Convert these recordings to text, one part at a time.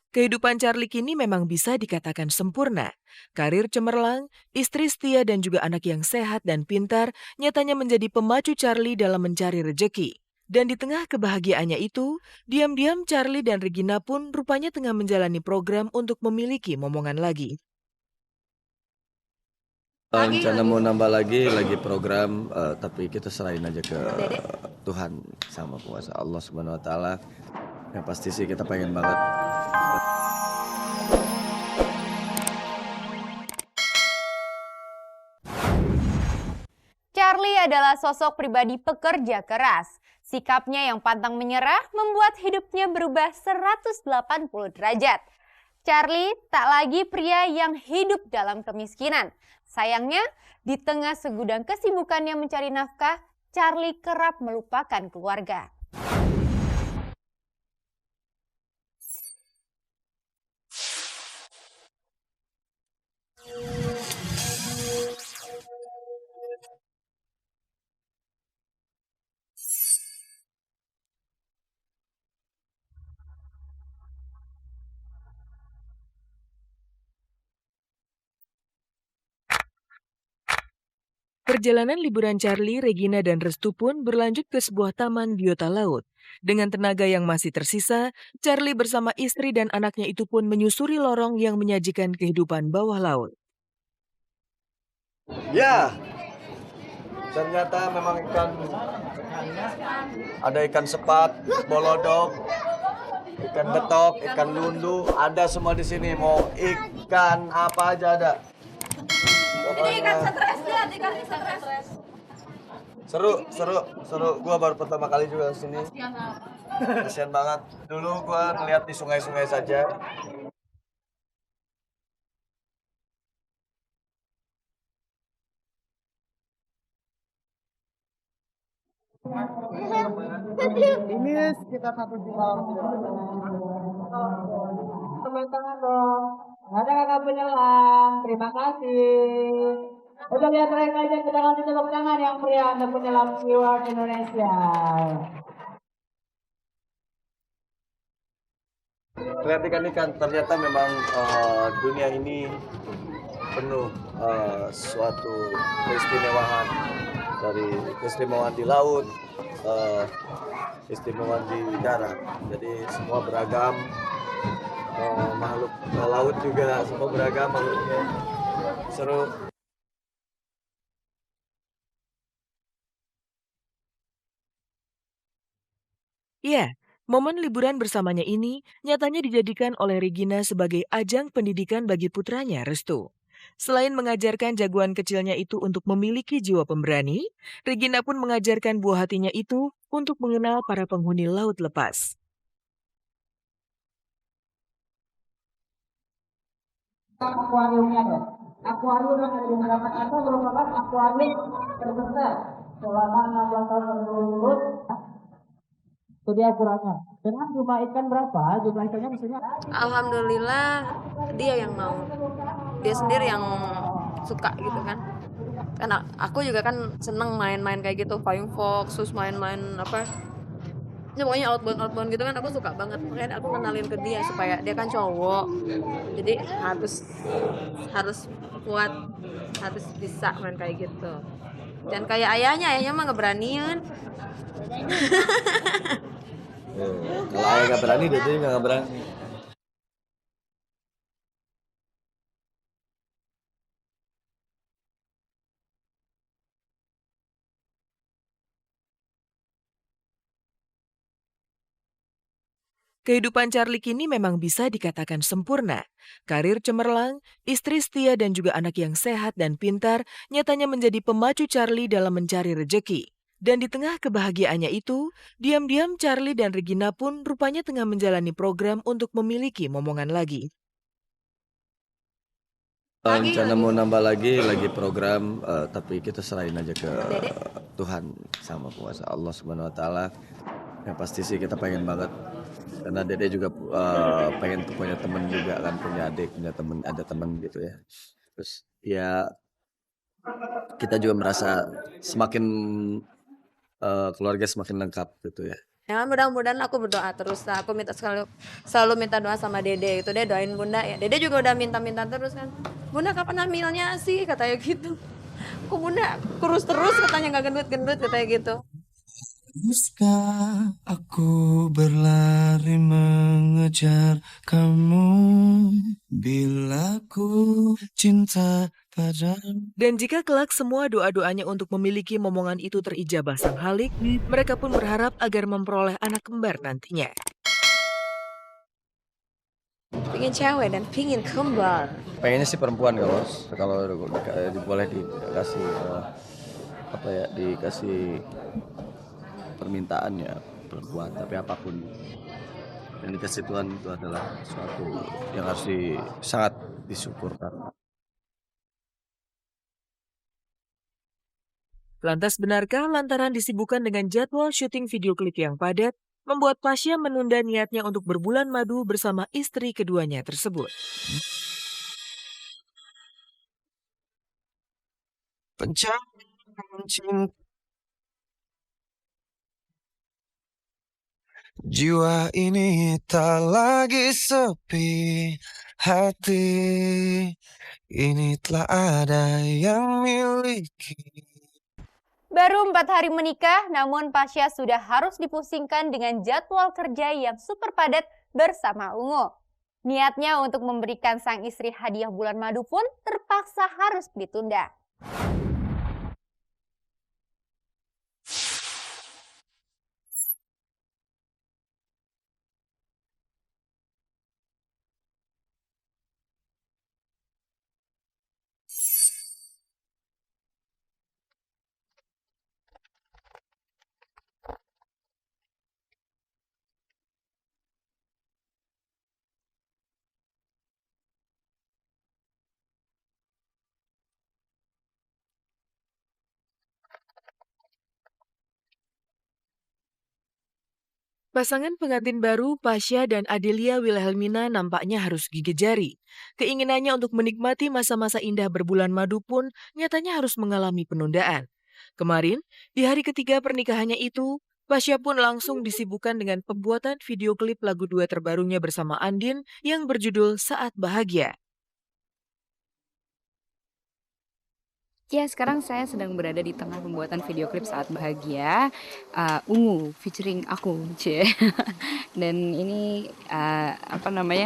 Kehidupan Charlie kini memang bisa dikatakan sempurna. Karir cemerlang, istri setia dan juga anak yang sehat dan pintar nyatanya menjadi pemacu Charlie dalam mencari rejeki. Dan di tengah kebahagiaannya itu, diam-diam Charlie dan Regina pun rupanya tengah menjalani program untuk memiliki momongan lagi. Rencana mau nambah lagi program, tapi kita serahin aja ke Tuhan sama kuasa Allah Subhanahu wa taala. Yang pasti sih kita pengen banget. Charlie adalah sosok pribadi pekerja keras. Sikapnya yang pantang menyerah membuat hidupnya berubah 180 derajat. Charlie tak lagi pria yang hidup dalam kemiskinan. Sayangnya, di tengah segudang kesibukannya mencari nafkah, Charlie kerap melupakan keluarga. Perjalanan liburan Charlie, Regina, dan Restu pun berlanjut ke sebuah taman biota laut. Dengan tenaga yang masih tersisa, Charlie bersama istri dan anaknya itu pun menyusuri lorong yang menyajikan kehidupan bawah laut. Ya, ternyata memang ada ikan sepat, bolodok, ikan betok, ikan lundu, ada semua di sini. Mau ikan apa aja ada. Ini ikan stres ya, ikan stres. Seru. Gua baru pertama kali juga ke sini. Kasian banget. Dulu gua ngeliat di sungai-sungai saja. Ini sekitar 1 juta. Teman tangan dong. Ada kakak penyelam. Terima kasih. Udah lihat mereka aja, kita kasih tepuk tangan yang pria untuk penyelam SeaWorld Indonesia. Lihat ikan-ikan, ternyata memang dunia ini penuh suatu keistimewaan, dari keistimewaan di laut, keistimewaan di darat. Jadi semua beragam, makhluk laut juga semua beragam makhluknya. Seru. Ya, momen liburan bersamanya ini nyatanya dijadikan oleh Regina sebagai ajang pendidikan bagi putranya Restu. Selain mengajarkan jagoan kecilnya itu untuk memiliki jiwa pemberani, Regina pun mengajarkan buah hatinya itu untuk mengenal para penghuni laut lepas. Akuariumnya deh. Akuarium yang ada di hadapan Anda merupakan akuarium terbesar selama 16 tahun berturut-turut. Itu dia ukurannya. Dengan jumlah ikan berapa? Jumlah ikannya misalnya. Alhamdulillah dia yang mau. Dia sendiri yang suka gitu kan. Karena aku juga kan seneng main-main kayak gitu, flying fox, terus main-main apa. Ya pokoknya outbound gitu kan aku suka banget. Makanya aku kenalin ke dia supaya dia kan cowok. Jadi harus kuat, harus bisa main kayak gitu. Dan kayak ayahnya mah ngeberaniin. Kalau ayah nggak berani, dia juga nggak berani. Kehidupan Charlie kini memang bisa dikatakan sempurna. Karir cemerlang, istri setia dan juga anak yang sehat dan pintar nyatanya menjadi pemacu Charlie dalam mencari rejeki. Dan di tengah kebahagiaannya itu, diam-diam Charlie dan Regina pun rupanya tengah menjalani program untuk memiliki momongan lagi. Rencana mau nambah lagi program, tapi kita serahin aja ke Tuhan sama kuasa Allah Subhanahu wa taala. Yang pasti sih kita pengen banget, karena Dede juga pengen punya temen juga kan, punya adik, punya temen, ada temen gitu ya. Terus ya kita juga merasa semakin keluarga semakin lengkap gitu ya. Ya mudah-mudahan aku berdoa terus lah. Aku selalu minta doa sama Dede itu. Dia doain Bunda ya. Dede juga udah minta-minta terus kan. Bunda kapan hamilnya sih katanya gitu. Kok Bunda kurus terus katanya nggak gendut-gendut katanya gitu. Haruskah aku berlari mengejar kamu bila ku cinta padamu. Dan jika kelak semua doa-doanya untuk memiliki momongan itu terijabah sang Halik, mereka pun berharap agar memperoleh anak kembar nantinya. Pingin cewek dan pingin kembar. Pengennya sih perempuan kalau boleh dikasih dikasih permintaan ya perempuan, tapi apapun yang dikasih Tuhan itu adalah suatu yang harus sangat disyukurkan. Lantas benarkah lantaran disibukkan dengan jadwal syuting video klip yang padat, membuat Pasha menunda niatnya untuk berbulan madu bersama istri keduanya tersebut? Pencapaian cinta, jiwa ini tak lagi sepi, hati ini telah ada yang miliki. Baru 4 hari menikah, namun Pasha sudah harus dipusingkan dengan jadwal kerja yang super padat bersama Ungu. Niatnya untuk memberikan sang istri hadiah bulan madu pun terpaksa harus ditunda. Pasangan pengantin baru, Pasha dan Adelia Wilhelmina nampaknya harus gigit jari. Keinginannya untuk menikmati masa-masa indah berbulan madu pun nyatanya harus mengalami penundaan. Kemarin, di hari ketiga pernikahannya itu, Pasha pun langsung disibukkan dengan pembuatan video klip lagu duet terbarunya bersama Andin yang berjudul Saat Bahagia. Ya, sekarang saya sedang berada di tengah pembuatan video klip Saat Bahagia, Ungu featuring aku, cie. Dan ini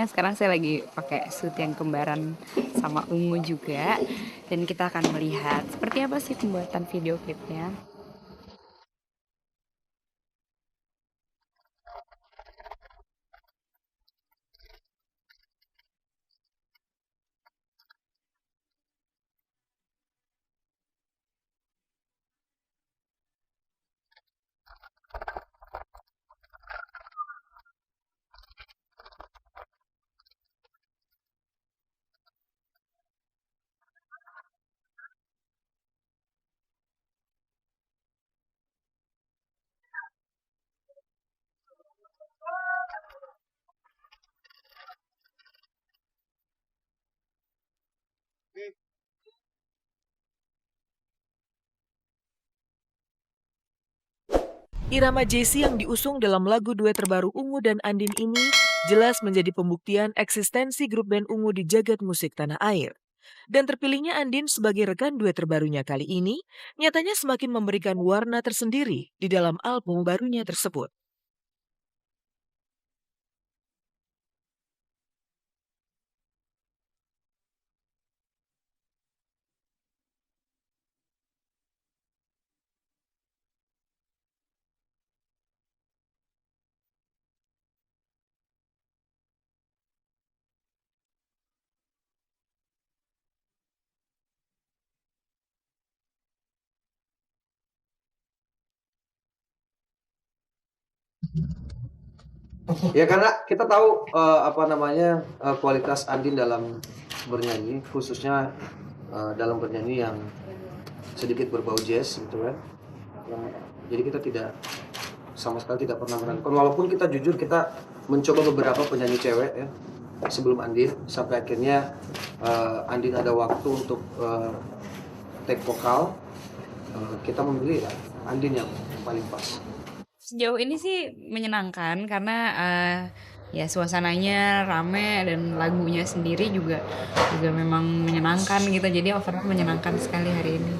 sekarang saya lagi pakai suit yang kembaran sama Ungu juga. Dan kita akan melihat seperti apa sih pembuatan video klipnya. Irama Jessie yang diusung dalam lagu duet terbaru Ungu dan Andin ini jelas menjadi pembuktian eksistensi grup band Ungu di jagat musik tanah air. Dan terpilihnya Andin sebagai rekan duet terbarunya kali ini nyatanya semakin memberikan warna tersendiri di dalam album barunya tersebut. Ya karena kita tahu kualitas Andin dalam bernyanyi, khususnya dalam bernyanyi yang sedikit berbau jazz gitu kan. Jadi kita sama sekali tidak pernah meragukan. Walaupun kita jujur kita mencoba beberapa penyanyi cewek ya sebelum Andin, sampai akhirnya Andin ada waktu untuk take vokal. Kita memilih ya Andin yang paling pas. Sejauh ini sih menyenangkan karena ya suasananya rame dan lagunya sendiri juga memang menyenangkan gitu. Jadi overall menyenangkan sekali hari ini.